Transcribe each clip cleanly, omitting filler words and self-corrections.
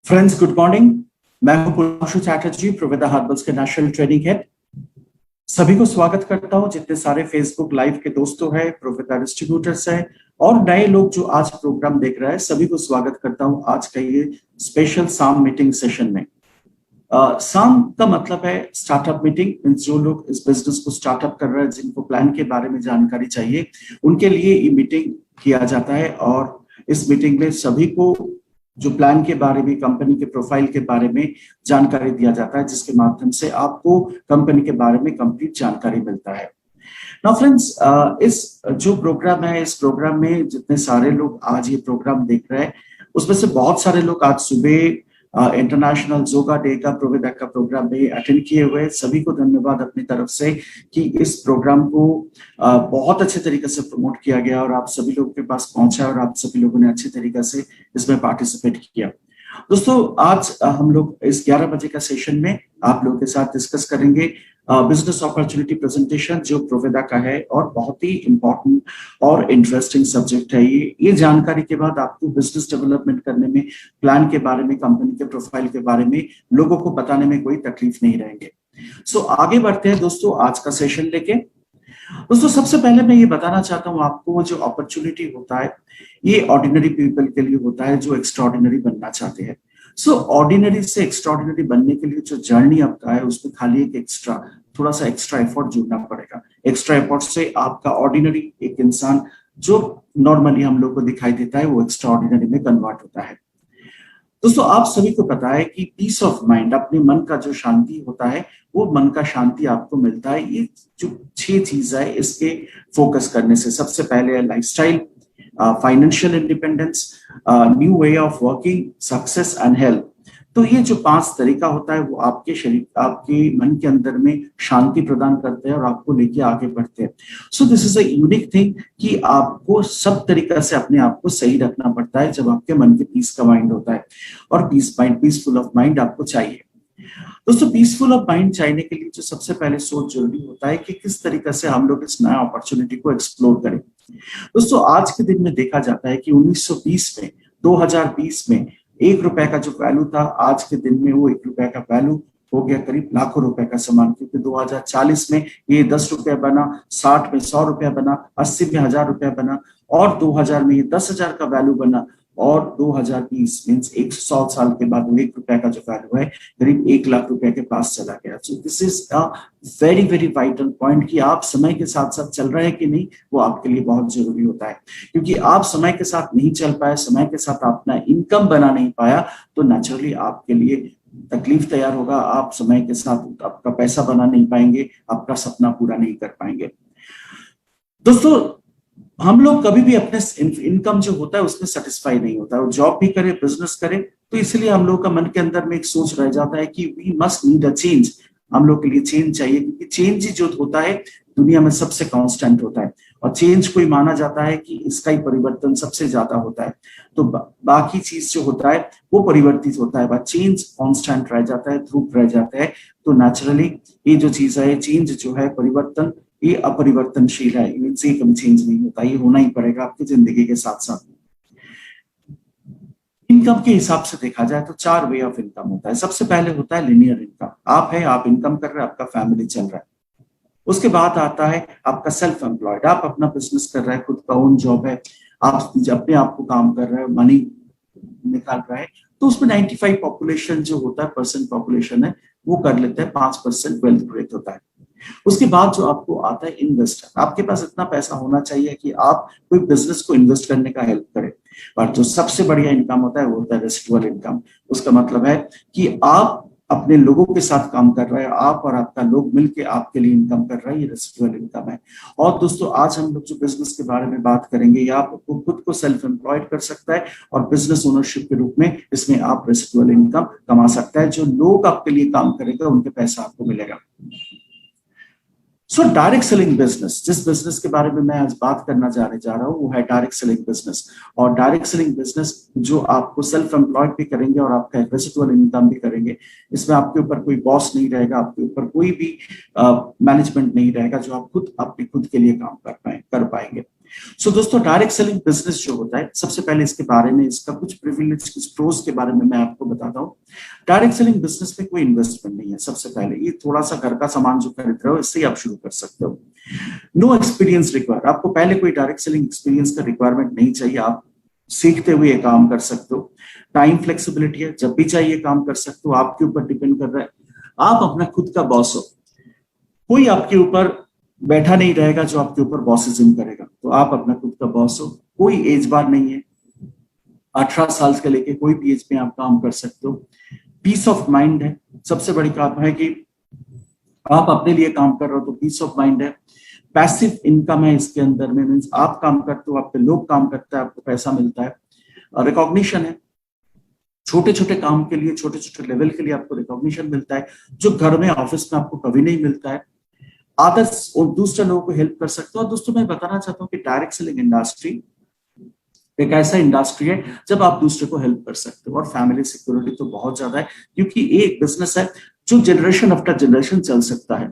Friends, good morning. मैं हूं पुरुषोत्तम Chatterjee, प्रोविदा herbals के नेशनल ट्रेनिंग हेड। सभी को स्वागत करता हूं, जितने सारे फेसबुक लाइव के दोस्तों हैं, प्रोविदा डिस्ट्रीब्यूटर्स हैं और नए लोग जो आज प्रोग्राम देख रहे हैं, सभी को स्वागत करता हूं आज का ये स्पेशल साम मीटिंग सेशन में। साम का मतलब है स्टार्टअप मीटिंग। जो लोग इस बिजनेस को स्टार्टअप कर रहे हैं, जिनको प्लान के बारे में जानकारी चाहिए, उनके लिए ये मीटिंग किया जाता है। और इस मीटिंग में सभी को जो प्लान के बारे में, कंपनी के प्रोफाइल के बारे में जानकारी दिया जाता है, जिसके माध्यम से आपको कंपनी के बारे में कंप्लीट जानकारी मिलता है। नाउ फ्रेंड्स, इस जो प्रोग्राम है, इस प्रोग्राम में जितने सारे लोग आज ये प्रोग्राम देख रहे हैं, उसमें से बहुत सारे लोग आज सुबह इंटरनेशनल योगा डे का प्रोविदा का प्रोग्राम में अटेंड किए हुए। सभी को धन्यवाद अपनी तरफ से कि इस प्रोग्राम को बहुत अच्छे तरीके से प्रमोट किया गया और आप सभी लोगों के पास पहुंचा और आप सभी लोगों ने अच्छे तरीके से इसमें पार्टिसिपेट किया। दोस्तों, आज हम लोग इस 11 बजे का सेशन में आप लोगों के साथ डिस्कस करेंगे बिजनेस अपॉर्चुनिटी प्रेजेंटेशन, जो प्रोविदा का है और बहुत ही इंपॉर्टेंट और इंटरेस्टिंग सब्जेक्ट है। ये जानकारी के बाद आपको बिजनेस डेवलपमेंट करने में, प्लान के बारे में, कंपनी के प्रोफाइल के बारे में लोगों को बताने में कोई तकलीफ नहीं रहेंगे। सो आगे बढ़ते हैं दोस्तों आज का सेशन लेके। दोस्तों, सबसे पहले मैं ये बताना चाहता हूँ आपको, जो अपॉर्चुनिटी होता है ये ऑर्डिनरी पीपल के लिए होता है जो एक्स्ट्राऑर्डिनरी बनना चाहते हैं। सो ऑर्डिनरी से एक्स्ट्राऑर्डिनरी बनने के लिए जो जर्नी आपका है, उसमें खाली एक थोड़ा सा एक्स्ट्रा एफर्ट जुड़ना पड़ेगा। एक्स्ट्रा एफर्ट से आपका ऑर्डिनरी एक इंसान जो नॉर्मली हम लोग को दिखाई देता है, वो एक्स्ट्राऑर्डिनरी में कन्वर्ट होता है। दोस्तों, आप सभी को पता है कि पीस ऑफ माइंड, अपने मन का जो शांति होता है, वो मन का शांति आपको मिलता है ये जो 6 चीज है इसके फोकस करने से। सबसे पहले है lifestyle, financial independence, new way of working, success and health. तो ये जो 5 तरीका होता है, वो आपके शरीर, आपके मन के अंदर में शांति प्रदान करते हैं और आपको लेके आगे बढ़ते हैं। So this is a unique thing कि आपको सब तरीका से अपने आप को सही रखना पड़ता है जब आपके मन के पीस का माइंड होता है। और पीसफुल ऑफ माइंड आपको चाहिए। दोस्तों, पीसफुल ऑफ माइंड चाहिए के लिए जो सबसे पहले सोच जरूरी होता है कि किस तरीके से हम लोग इस नया अपॉर्चुनिटी को एक्सप्लोर करें। दोस्तों, आज के दिन में देखा जाता है कि 1920 में, 2020 में 1 रुपए का जो वैल्यू था, आज के दिन में वो 1 रुपए का वैल्यू हो गया करीब लाखों रुपए का सामान। क्योंकि 2040 में ये 10 रुपए बना, 60 में 100 रुपया बना, 80 में 1000 रुपया बना और 2000 में ये 10,000 का वैल्यू बना। और 2020 मीन्स 100 साल के बाद वो 1 रुपए का जो वैल्यू है करीब 1 लाख रुपए के पास चला गया। So this is a very very vital point कि आप समय के साथ साथ चल रहे हैं कि नहीं, वो आपके लिए बहुत जरूरी होता है। क्योंकि आप समय के साथ नहीं चल पाए, समय के साथ अपना इनकम बना नहीं पाया, तो नेचुरली आपके लिए तकलीफ तैयार होगा। आप समय के साथ आपका पैसा बना नहीं पाएंगे, आपका सपना पूरा नहीं कर पाएंगे। दोस्तों, हम लोग कभी भी अपने इनकम जो होता है उसमें सेटिस्फाई नहीं होता है। वो जॉब भी करे, बिजनेस करे, तो इसलिए हम लोग का मन के अंदर में एक सोच रह जाता है कि we must need a change. हम लोग के लिए चेंज चाहिए, क्योंकि चेंज ही जो होता है दुनिया में सबसे कांस्टेंट होता है। और चेंज को ही माना जाता है कि इसका ही परिवर्तन सबसे ज्यादा होता है। तो बाकी चीज जो होता है वो परिवर्तित होता है, बट चेंज कांस्टेंट रह जाता है, ध्रुव रह जाता है। तो नेचुरली ये जो चीज है, चेंज जो है, परिवर्तन, ये अपरिवर्तनशील है, इनसे कभी चेंज नहीं होता। ये होना ही पड़ेगा आपकी जिंदगी के साथ साथ। इनकम के हिसाब से देखा जाए तो 4 वे ऑफ इनकम होता है। सबसे पहले होता है लिनियर इनकम। आप इनकम कर रहे हैं, आपका फैमिली चल रहा है। उसके बाद आता है आपका सेल्फ एम्प्लॉयड, आप अपना बिजनेस कर रहे हैं, खुद का ओन जॉब है, आप अपने आप को काम कर रहे हैं, मनी निकाल रहे हैं। तो उसमें 95 पॉपुलेशन जो होता है, परसेंट पॉपुलेशन है, वो कर लेते हैं, 5% वेल्थ क्रिएट होता है। उसके बाद जो आपको आता है इन्वेस्टर। आपके पास इतना पैसा होना चाहिए कि आप कोई बिजनेस को इन्वेस्ट करने का हेल्प करें। पर जो सबसे बढ़िया इनकम होता है वो होता है रेसिडुअल इनकम। उसका मतलब है कि आप अपने लोगों के साथ काम कर रहे हैं, आप और आपका लोग मिलके आपके लिए इनकम कर रहे हैं, ये रेसिडुअल इनकम है। और दोस्तों, आज हम लोग जो बिजनेस के बारे में बात करेंगे, या आपको खुद को सेल्फ एम्प्लॉयड कर सकता है और बिजनेस ओनरशिप के रूप में इसमें आप रेसिडुअल इनकम कमा सकता है। जो लोग आपके लिए काम करेगा उनके पैसा आपको मिलेगा। सो डायरेक्ट सेलिंग बिजनेस, जिस बिजनेस के बारे में मैं आज बात करना जा रहा हूँ, वो है डायरेक्ट सेलिंग बिजनेस। और डायरेक्ट सेलिंग बिजनेस जो आपको सेल्फ एम्प्लॉयड भी करेंगे और आपका रेसिडुअल इनकम भी करेंगे। इसमें आपके ऊपर कोई बॉस नहीं रहेगा, आपके ऊपर कोई भी मैनेजमेंट नहीं रहेगा, जो आप खुद अपने खुद के लिए काम कर पाएंगे। सो दोस्तों, डायरेक्ट सेलिंग बिजनेस जो होता है, सबसे पहले इसके बारे में, इसका कुछ प्रिविलेज, कुछ प्रोज के बारे में मैं आपको बताता हूँ। डायरेक्ट सेलिंग बिजनेस में कोई इन्वेस्टमेंट नहीं है। सबसे पहले ये थोड़ा सा घर का सामान जो खरीद रहे हो, इससे ही आप शुरू कर सकते हो। नो एक्सपीरियंस रिक्वायर, आपको पहले कोई डायरेक्ट सेलिंग एक्सपीरियंस का रिक्वायरमेंट नहीं चाहिए। आप सीखते हुए काम कर सकते हो। टाइम फ्लेक्सिबिलिटी है, जब भी चाहिए काम कर सकते हो। आपके ऊपर डिपेंड कर रहा है, आप अपना खुद का बॉस हो। कोई आपके ऊपर बैठा नहीं रहेगा जो आपके ऊपर बॉसिज्म करेगा। तो आप अपना खुद का बॉस हो। कोई एज बार नहीं है, 18 साल से लेके कोई भी एज में आप काम कर सकते हो। पीस ऑफ माइंड है, सबसे बड़ी बात है कि आप अपने लिए काम कर रहे हो तो पीस ऑफ माइंड है। पैसिव इनकम है इसके अंदर में, मीन्स आप काम करते हो, आप पे लोग काम करते हैं, आपको पैसा मिलता है। रिकॉग्निशन है, छोटे छोटे काम के लिए, छोटे छोटे लेवल के लिए आपको रिकॉग्निशन मिलता है, जो घर में, ऑफिस में आपको कभी नहीं मिलता है। आदर्स और दूसरे लोगों को हेल्प कर सकते हो। और दोस्तों, मैं बताना चाहता हूँ कि डायरेक्ट सेलिंग इंडस्ट्री एक ऐसा इंडस्ट्री है जब आप दूसरे को हेल्प कर सकते हो। और फैमिली सिक्योरिटी तो बहुत ज्यादा है, क्योंकि ये एक बिजनेस है जो जनरेशन आफ्टर जनरेशन चल सकता है।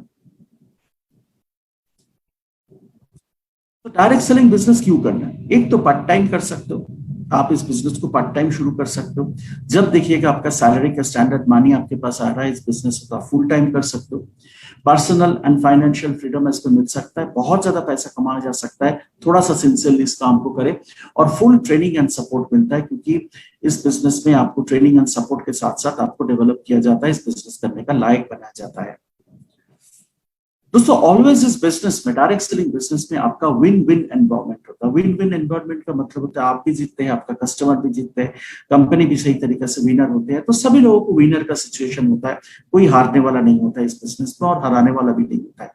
तो डायरेक्ट सेलिंग बिजनेस क्यों करना है? एक तो पार्ट टाइम कर सकते हो, आप इस बिजनेस को पार्ट टाइम शुरू कर सकते हो। जब देखिएगा आपका सैलरी का स्टैंडर्ड मनी आपके पास आ रहा है, इस बिजनेस को आप फुल टाइम कर सकते हो। पर्सनल एंड फाइनेंशियल फ्रीडम इसको मिल सकता है, बहुत ज्यादा पैसा कमाया जा सकता है, थोड़ा सा सिंसियरली इस काम को करें। और फुल ट्रेनिंग एंड सपोर्ट मिलता है, क्योंकि इस बिजनेस में आपको ट्रेनिंग एंड सपोर्ट के साथ साथ आपको डेवलप किया जाता है, इस बिजनेस करने का लायक बनाया जाता है। दोस्तों, ऑलवेज इस बिजनेस में, डायरेक्ट सेलिंग बिजनेस में आपका विन विन एनवायरमेंट होता है। विन विन एनवायरमेंट का मतलब होता है आप भी जीतते हैं, आपका कस्टमर भी जीतते हैं, कंपनी भी सही तरीके से विनर होते हैं। तो सभी लोगों को विनर का सिचुएशन होता है, कोई हारने वाला नहीं होता है इस बिजनेस में, और हराने वाला भी नहीं होता है।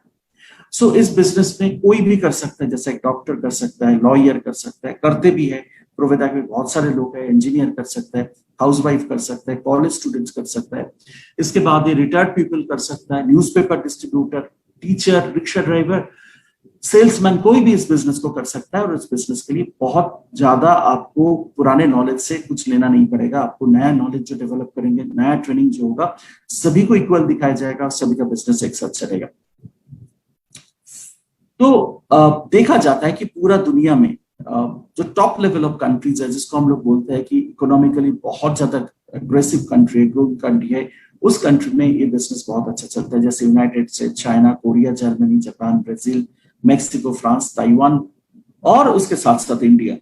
सो इस बिजनेस में कोई भी कर सकता है, जैसे एक डॉक्टर कर सकता है, लॉयर कर सकता है, करते भी है। प्रोविदा के बहुत सारे लोग हैं, इंजीनियर कर सकता है, हाउसवाइफ कर सकता है, कॉलेज स्टूडेंट्स कर सकता है। इसके बाद ये रिटायर्ड पीपल कर सकता है, newspaper distributor, teacher, rickshaw driver, salesman, कोई भी इस बिजनेस को कर सकता है। और इस बिजनेस के लिए बहुत ज्यादा आपको पुराने नॉलेज से कुछ लेना नहीं पड़ेगा। आपको नया नॉलेज जो डेवलप करेंगे, नया ट्रेनिंग जो होगा, सभी को इक्वल दिखाया जाएगा और सभी का बिजनेस एक साथ चलेगा। तो देखा जाता है कि पूरा दुनिया में जो टॉप लेवल ऑफ कंट्रीज है, जिसको हम लोग बोलते हैं कि इकोनॉमिकली बहुत ज्यादा अग्रेसिव कंट्री है, ग्रोइंग कंट्री है, उस कंट्री में ये बिजनेस बहुत अच्छा चलता है। जैसे United state, China, Korea, Germany, Japan, Brazil, Mexico, France, Taiwan, और उसके साथ साथ इंडिया।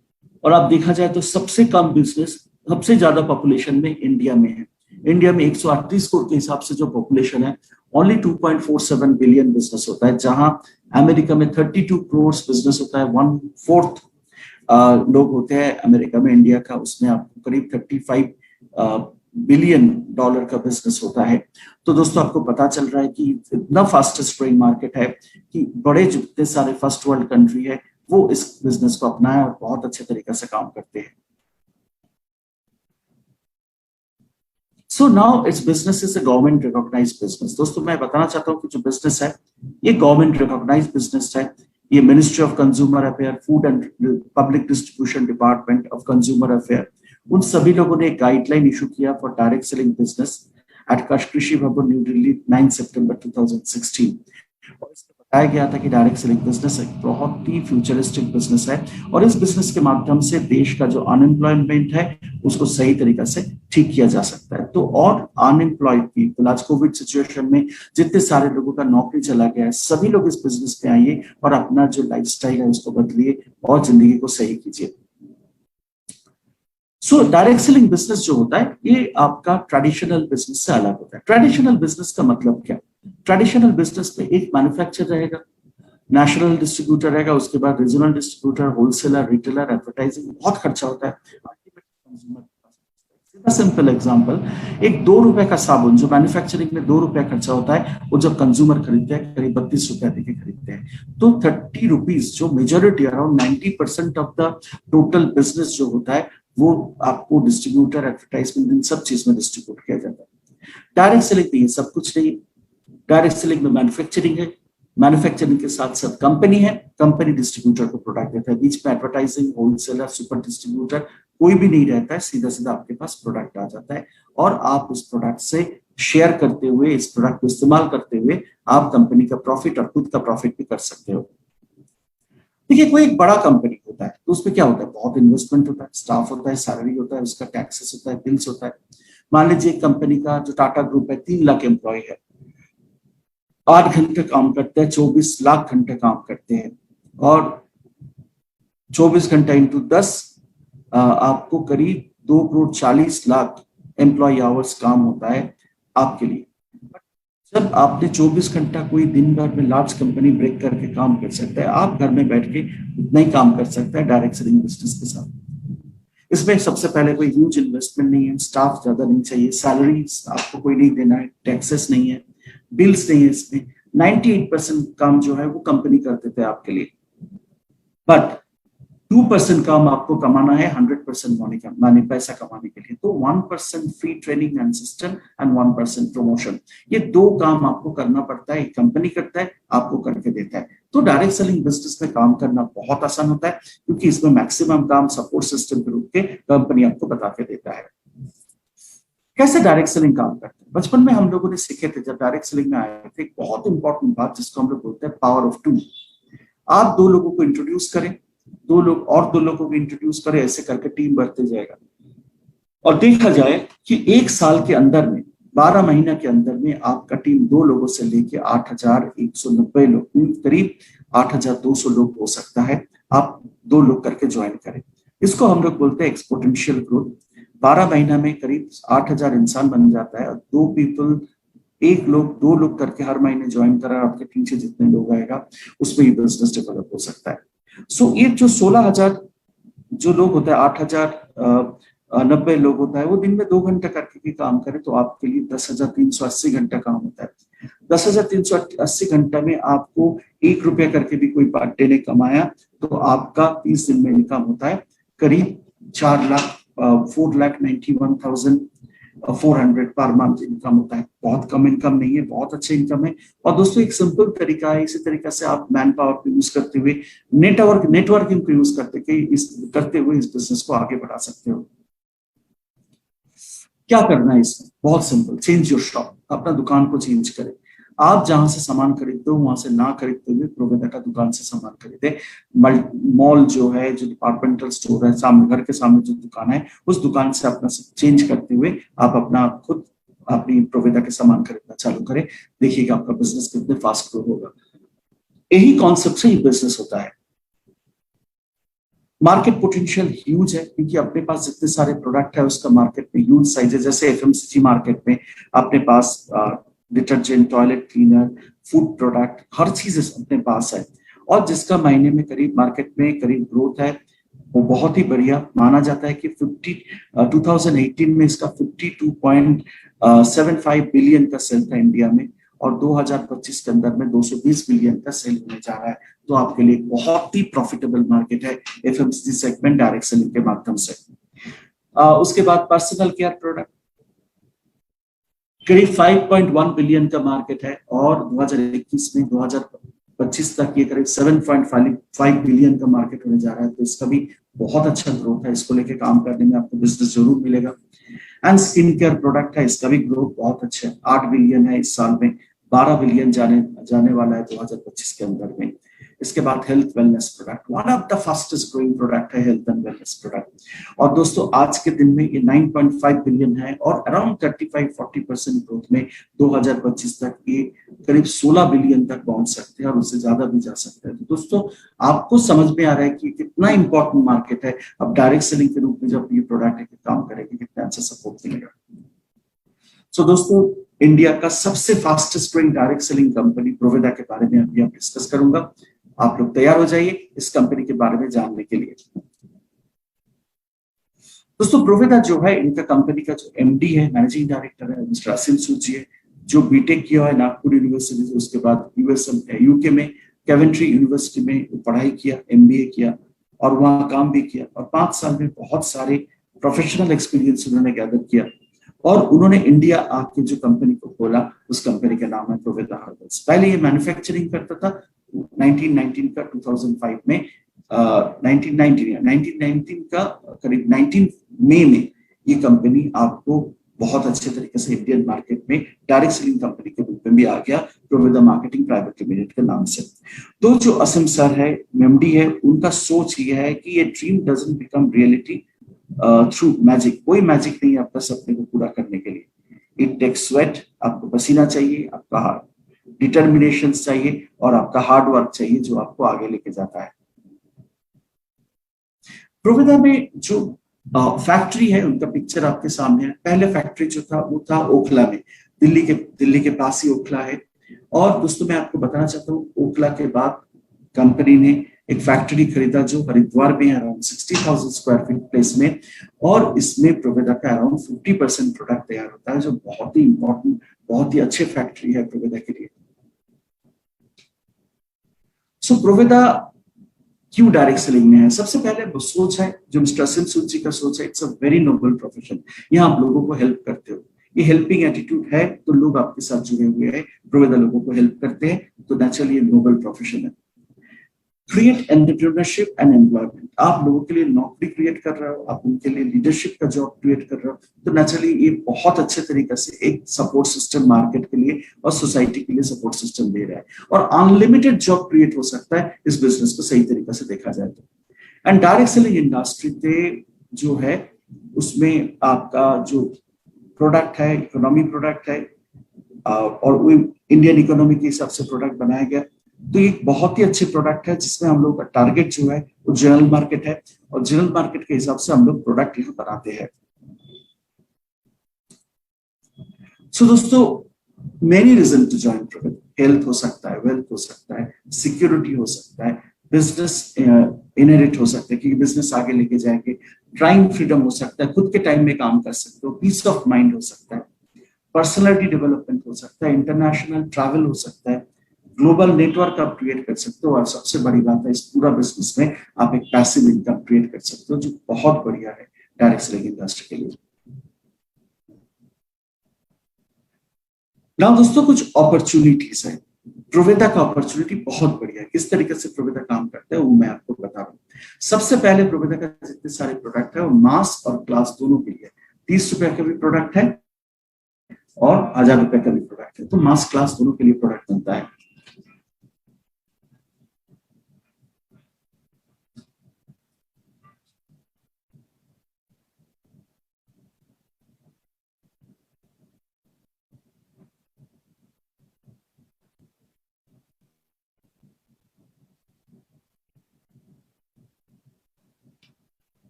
और आप देखा जाए तो सबसे कम बिजनेस, सबसे ज्यादा पॉपुलेशन में इंडिया में है। इंडिया में 138 करोड़ के हिसाब से जो पॉपुलेशन है, ओनली 2.47 बिलियन बिजनेस होता है, जहां अमेरिका में 32 करोड़ बिजनेस होता है। 1/4 लोग होते हैं अमेरिका में, इंडिया का उसमें आपको करीब 35 बिलियन डॉलर का बिजनेस होता है। तो दोस्तों, आपको पता चल रहा है कि इतना फास्टेस्ट ग्रोइंग मार्केट है कि बड़े जितने सारे फर्स्ट वर्ल्ड कंट्री है, वो इस बिजनेस को अपनाए और बहुत अच्छे तरीके से काम करते हैं। So now it's business is a government recognised business. दोस्तों, मैं बताना चाहता हूँ कि जो बिजनेस है, ये गवर्नमेंट रिकॉग्नाइज्ड बिजनेस है। ये ministry of consumer affair, food and public distribution department of consumer affair, उन सभी लोगों ने एक गाइडलाइन इशू किया for direct selling business at कृषि भवन, न्यू दिल्ली, 9 सितंबर 2016। और इसमें बताया गया था कि डायरेक्ट सेलिंग बिजनेस एक बहुत ही फ्यूचरिस्टिक बिजनेस है, और इस बिजनेस के माध्यम से देश का जो अनएम्प्लॉयमेंट है, उसको सही तरीके से ठीक किया जा सकता है। तो और अनएम्प्लॉयड पीपल, आज कोविड सिचुएशन में जितने सारे लोगों का नौकरी चला गया है, सभी लोग इस बिजनेस में आइए और अपना जो लाइफस्टाइल है उसको बदलिए और जिंदगी को सही कीजिए। सो डायरेक्ट सेलिंग बिजनेस जो होता है, ये आपका ट्रेडिशनल बिजनेस से अलग होता है। ट्रेडिशनल बिजनेस का मतलब क्या? ट्रेडिशनल बिजनेस में एक मैन्युफैक्चर रहेगा, नेशनल डिस्ट्रीब्यूटर रहेगा, उसके बाद regional distributor, wholesaler, retailer, advertising, बहुत खर्चा होता है। सिंपल एग्जांपल, एक 2 रुपए का साबुन जो मैन्युफैक्चरिंग में 2 रुपया खर्चा होता है, वो जब कंज्यूमर खरीदते हैं करीब 32 रुपया देके खरीदते हैं। तो 30 रुपीज जो majority, around 90% of the total business जो होता है, वो आपको डिस्ट्रीब्यूटर, एडवर्टाइजमेंट, इन सब चीज में डिस्ट्रीब्यूट किया जाता है। डायरेक्ट सेलिंग में ये सब कुछ नहीं। डायरेक्ट सेलिंग में मैन्युफैक्चरिंग है, मैन्युफैक्चरिंग के साथ साथ कंपनी है, कंपनी डिस्ट्रीब्यूटर को प्रोडक्ट देता है, बीच में एडवर्टाइजिंग, होलसेलर, सुपर डिस्ट्रीब्यूटर कोई भी नहीं रहता है, सीधा सीधा आपके पास प्रोडक्ट आ जाता है, और आप उस प्रोडक्ट से शेयर करते हुए, इस प्रोडक्ट को इस्तेमाल करते हुए आप कंपनी का प्रॉफिट और खुद का प्रॉफिट भी कर सकते हो। देखिए, कोई एक बड़ा कंपनी होता है, तो उसमें क्या होता है, बहुत इन्वेस्टमेंट होता है, स्टाफ होता है, सैलरी होता है, उसका टैक्सेस होता है, बिल्स होता है। मान लीजिए एक कंपनी का जो टाटा ग्रुप है 3 लाख एम्प्लॉय है, 8 घंटे काम करते हैं, 24 लाख घंटे काम करते हैं, और 24 घंटा इंटू 10 आपको करीब 2 करोड़ 40 लाख एम्प्लॉय आवर्स काम होता है आपके लिए। जब आपने 24 घंटा, कोई दिन भर में लार्ज कंपनी ब्रेक करके काम कर सकता है, आप घर में बैठ के उतना ही काम कर सकता है डायरेक्ट सेलिंग बिजनेस के साथ। इसमें सबसे पहले कोई ह्यूज इन्वेस्टमेंट नहीं है, स्टाफ ज्यादा नहीं चाहिए, सैलरी आपको कोई नहीं देना है, टैक्सेस नहीं है, बिल्स नहीं है। इसमें 98% काम जो है वो कंपनी कर देते हैं आपके लिए, बट 2% काम आपको कमाना है 100% माने पैसा कमाने के लिए। तो 1% free training and assistant and 1% promotion, ये 2 काम आपको करना पड़ता है, कंपनी करता है, आपको करके देता है। तो डायरेक्ट सेलिंग बिजनेस में काम करना बहुत आसान होता है, क्योंकि इसमें मैक्सिमम काम सपोर्ट सिस्टम के रूप के कंपनी आपको बता के देता है। कैसे डायरेक्ट सेलिंग काम करता है, बचपन में हम लोगों ने सीखे थे जब डायरेक्ट सेलिंग में आए थे, एक बहुत इंपॉर्टेंट बात जिसको हम लोग बोलते हैं पावर ऑफ 2। आप 2 लोगों को इंट्रोड्यूस करें, 2 लोग और 2 लोगों को इंट्रोड्यूस करें, ऐसे करके टीम बढ़ते जाएगा, और देखा जाए कि 1 साल के अंदर में, 12 महीना के अंदर में आपका टीम 2 लोगों से लेके 8,190 लोग, करीब 8,200 लोग हो सकता है, आप 2 लोग करके ज्वाइन करें। इसको हम लोग बोलते हैं एक्सपोनेंशियल ग्रोथ। 12 महीना में करीब 8,000 इंसान बन जाता है, और 2 लोग करके हर महीने ज्वाइन करा, आपके पीछे जितने लोग आएगा उसमें ये बिजनेस डेवलप हो सकता है। सो ये जो 16,000 जो लोग होता है, 8,090 लोग होता है, वो दिन में 2 घंटे करके भी काम करे तो आपके लिए 10,380 घंटा काम होता है। 10,380 घंटा में आपको 1 रुपया करके भी कोई पार्ट डे ने कमाया तो आपका 30 दिन में इनकम होता है करीब 4,91,400 पर मंथ इनकम होता है। बहुत कम इनकम नहीं है, बहुत अच्छे इनकम है। और दोस्तों एक सिंपल तरीका है, इसी तरीके से आप मैन पावर को यूज करते हुए, नेटवर्किंग को यूज करते हुए इस बिजनेस को आगे बढ़ा सकते हो। क्या करना है इसमें, बहुत सिंपल, चेंज योर शॉप, अपना दुकान को चेंज करें। आप जहां से सामान खरीदते हो वहां से ना खरीदते हुए प्रोवेदा का दुकान से सामान खरीदे। मॉल जो है, जो डिपार्टमेंटल स्टोर है, सामने घर के सामने जो दुकान है, उस दुकान से अपना चेंज करते हुए आप अपना खुद अपनी प्रोवेदा के सामान खरीदना चालू करें। देखिएगा आपका बिजनेस कितने फास्ट ग्रो होगा। यही कॉन्सेप्ट से ये बिजनेस होता है। मार्केट पोटेंशियल ह्यूज है, क्योंकि अपने पास जितने सारे प्रोडक्ट है उसका मार्केट में ह्यूज साइज है। जैसे एफएमसीजी मार्केट में अपने पास detergent, toilet cleaner, food product, हर चीज अपने पास है, और जिसका महीने में करीब मार्केट में करीब ग्रोथ है वो बहुत ही बढ़िया माना जाता है कि 2018 में इसका 52.75 बिलियन का सेल था इंडिया में, और 2025 के अंदर में 220 बिलियन का सेल होने जा रहा है। तो आपके लिए बहुत ही प्रॉफिटेबल मार्केट है एफएमसीजी सेगमेंट डायरेक्ट सेलिंग के माध्यम से। उसके बाद पर्सनल केयर प्रोडक्ट करीब 5.1 बिलियन का मार्केट है, और 2021 में 2025 तक ये करीब 7.5 बिलियन का मार्केट होने जा रहा है। तो इसका भी बहुत अच्छा ग्रोथ है, इसको लेके काम करने में आपको बिजनेस जरूर मिलेगा। एंड स्किन केयर प्रोडक्ट है, इसका भी ग्रोथ बहुत अच्छा है, 8 बिलियन है इस साल में, 12 बिलियन जाने वाला है 2025 के अंदर में। इसके बाद health wellness product, one of the fastest growing product है हेल्थ एंड वेलनेस प्रोडक्ट। और दोस्तों आज के दिन में ये 9.5 बिलियन है, और अराउंड 35-40% ग्रोथ में 2025 तक ये करीब 16 बिलियन तक पहुंच सकते हैं, और उससे ज्यादा भी जा सकते हैं। तो दोस्तों आपको समझ में आ रहा है कि कितना इंपॉर्टेंट मार्केट है। अब डायरेक्ट सेलिंग के रूप में जब ये प्रोडक्ट काम करेगी कितना अच्छा सपोर्ट मिलेगा। सो दोस्तों इंडिया का सबसे fastest growing direct selling company Proveda के बारे में अभी आप डिस्कस करूंगा। आप लोग तैयार हो जाइए इस कंपनी के बारे में जानने के लिए। दोस्तों प्रोवेदा जो है, इनका कंपनी का जो एमडी है, मैनेजिंग डायरेक्टर है, मिस्टर असीम सूद जी है, जो बीटेक किया है नागपुर यूनिवर्सिटी से, उसके बाद यूके में केवेंट्री यूनिवर्सिटी में पढ़ाई किया, एमबीए किया, और वहां काम भी किया, और 5 साल में बहुत सारे प्रोफेशनल एक्सपीरियंस उन्होंने गैदर किया, और उन्होंने इंडिया आके जो कंपनी को खोला, उस कंपनी का नाम है प्रोवेदा हर्बल्स। पहले ये मैन्युफैक्चरिंग करता था 1919 का 2005 में 1919 का करीब 19 मई में ये कंपनी आपको बहुत अच्छे तरीके से इंडियन मार्केट में डायरेक्ट सेलिंग कंपनी के रूप में भी आ गया प्रोवेदा मार्केटिंग प्राइवेट लिमिटेड के नाम से। तो जो असीम सर है, मेमडी है, उनका सोच ये है कि ये dream doesn't become reality through magic. कोई मैजिक नहीं है आपका सपने को पूरा करने के लिए। इट टेक्स स्वेट, आपको पसीना चाहिए, आपका डिटर्मिनेशन चाहिए और आपका हार्ड वर्क चाहिए जो आपको आगे लेके जाता है। प्रोवेदा में जो फैक्ट्री है उनका पिक्चर आपके सामने है। पहले फैक्ट्री जो था वो था ओखला में, दिल्ली के पास ही ओखला है। और दोस्तों मैं आपको बताना चाहता हूँ, ओखला के बाद कंपनी ने एक फैक्ट्री खरीदा जो हरिद्वार में अराउंड 60,000 स्क्वायर फीट प्लेस में, और इसमें प्रोवेदा का अराउंड 50% प्रोडक्ट तैयार होता है, जो बहुत ही इंपॉर्टेंट, बहुत ही अच्छे फैक्ट्री है प्रोवेदा के लिए। सो प्रोवेदा क्यों डायरेक्ट सेलिंग में है? सबसे पहले वो सोच है जो मिस्टर असीम सूद जी का सोच है, it's a very noble profession. यहाँ आप लोगों को हेल्प करते हो, ये हेल्पिंग एटीट्यूड है, तो लोग आपके साथ जुड़े हुए हैं, प्रोवेदा लोगों को हेल्प करते हैं, तो नेचुरली ये नोबल प्रोफेशन है। क्रिएट एंटरप्रेन्योरशिप एंड एम्प्लॉयमेंट, आप लोगों के लिए नौकरी क्रिएट कर रहे हो, आप उनके लिए लीडरशिप का जॉब क्रिएट कर रहे हो, तो नेचुरली ये बहुत अच्छे तरीके से एक सपोर्ट सिस्टम मार्केट के लिए और सोसाइटी के लिए सपोर्ट सिस्टम दे रहा है। और अनलिमिटेड जॉब क्रिएट हो सकता है इस बिजनेस को सही तरीके से देखा जाए तो। एंड डायरेक्ट सेलिंग इंडस्ट्री पे जो है उसमें आपका जो प्रोडक्ट है इकोनॉमी प्रोडक्ट है, और वो इंडियन इकोनॉमी के हिसाब से प्रोडक्ट बनाया गया, तो एक बहुत ही अच्छे प्रोडक्ट है जिसमें हम लोग का टारगेट जो है वो जनरल मार्केट है, और जनरल मार्केट के हिसाब से हम लोग प्रोडक्ट यहाँ बनाते हैं। सो दोस्तों, many reason to join Proveda. Health हो सकता है, वेल्थ हो सकता है, सिक्योरिटी हो सकता है, बिजनेस इनहेरिट हो सकता है कि बिजनेस आगे लेके जाएंगे, टाइम फ्रीडम हो सकता है, खुद के टाइम में काम कर सकते हो, पीस ऑफ माइंड हो सकता है, पर्सनालिटी डेवलपमेंट हो सकता है, इंटरनेशनल ट्रैवल हो सकता है, ग्लोबल नेटवर्क आप क्रिएट कर सकते हो, और सबसे बड़ी बात है इस पूरा बिजनेस में आप एक पैसिव इनकम क्रिएट कर सकते हो, जो बहुत बढ़िया है डायरेक्ट सेलिंग इंडस्ट्री के लिए। नाउ दोस्तों, कुछ अपॉर्चुनिटीज है। प्रोवेदा का अपॉर्चुनिटी बहुत बढ़िया है। किस तरीके से प्रोवेदा काम करता है वो मैं आपको बता रहा हूँ। सबसे पहले प्रोवेदा का जितने सारे प्रोडक्ट है वो मास और क्लास दोनों के लिए। 30 रुपए का भी प्रोडक्ट है और 1000 रुपए का भी प्रोडक्ट है, तो मास क्लास दोनों के लिए प्रोडक्ट बनता है।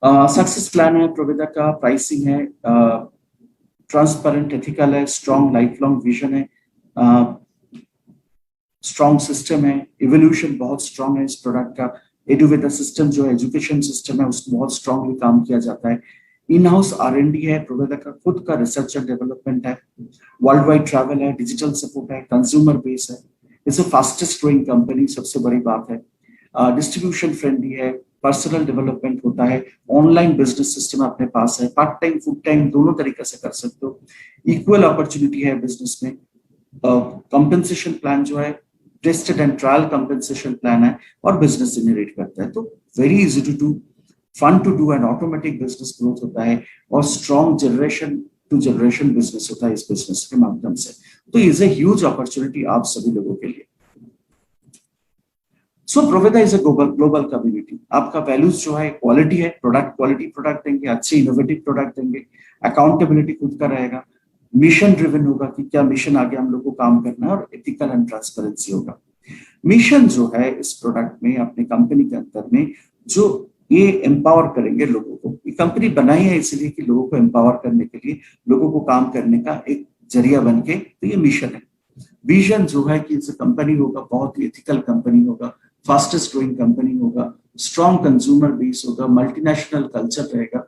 सक्सेस प्लान है प्रोवेदा का, प्राइसिंग है, ट्रांसपेरेंट एथिकल है, स्ट्रॉन्ग लाइफ लॉन्ग विजन है, स्ट्रॉन्ग सिस्टम है, इवोल्यूशन बहुत स्ट्रॉन्ग है इस प्रोडक्ट का, एडुवेदा सिस्टम जो एजुकेशन सिस्टम है उसमें बहुत स्ट्रॉन्गली काम किया जाता है, इन हाउस R&D है, प्रोवेदा का खुद का रिसर्च एंड डेवलपमेंट है, वर्ल्ड वाइड ट्रैवल है, डिजिटल सपोर्ट है, कंज्यूमर बेस है, इट्स फास्टेस्ट ग्रोइंग कंपनी, सबसे बड़ी बात है, डिस्ट्रीब्यूशन फ्रेंडली है, पर्सनल डेवलपमेंट होता है, ऑनलाइन बिजनेस सिस्टम अपने पास है, पार्ट टाइम फुल टाइम दोनों तरीके से कर सकते हो, इक्वल अपॉर्चुनिटी है बिजनेस में, कंपेंसेशन प्लान जो है tested and trial compensation plan है, और बिजनेस जनरेट करता है, तो very easy to do, fun to do and automatic business growth होता है, और strong generation to generation business होता है इस बिजनेस के माध्यम से। तो इज ए ह्यूज अपॉर्चुनिटी आप सभी लोगों के लिए। सो प्रोवेदा इज ए ग्लोबल कम्युनिटी। आपका वैल्यूज जो है क्वालिटी है, प्रोडक्ट क्वालिटी प्रोडक्ट देंगे, अच्छे इनोवेटिव प्रोडक्ट देंगे, अकाउंटेबिलिटी खुद का रहेगा, मिशन ड्रिवन होगा कि क्या मिशन आगे हम लोग को काम करना है, और एथिकल एंड ट्रांसपेरेंसी होगा। मिशन जो है इस प्रोडक्ट में, अपने कंपनी के अंदर में, जो ये एम्पावर करेंगे लोगों को, ये कंपनी बनाई है इसलिए कि लोगों को एम्पावर करने के लिए, लोगों को काम करने का एक जरिया बन के, तो ये मिशन है। विजन जो है कि इस कंपनी होगा बहुत ही एथिकल कंपनी होगा, फास्टेस्ट ग्रोइंग कंपनी होगा, स्ट्रॉन्ग कंज्यूमर बेस होगा, मल्टीनेशनल कल्चर रहेगा,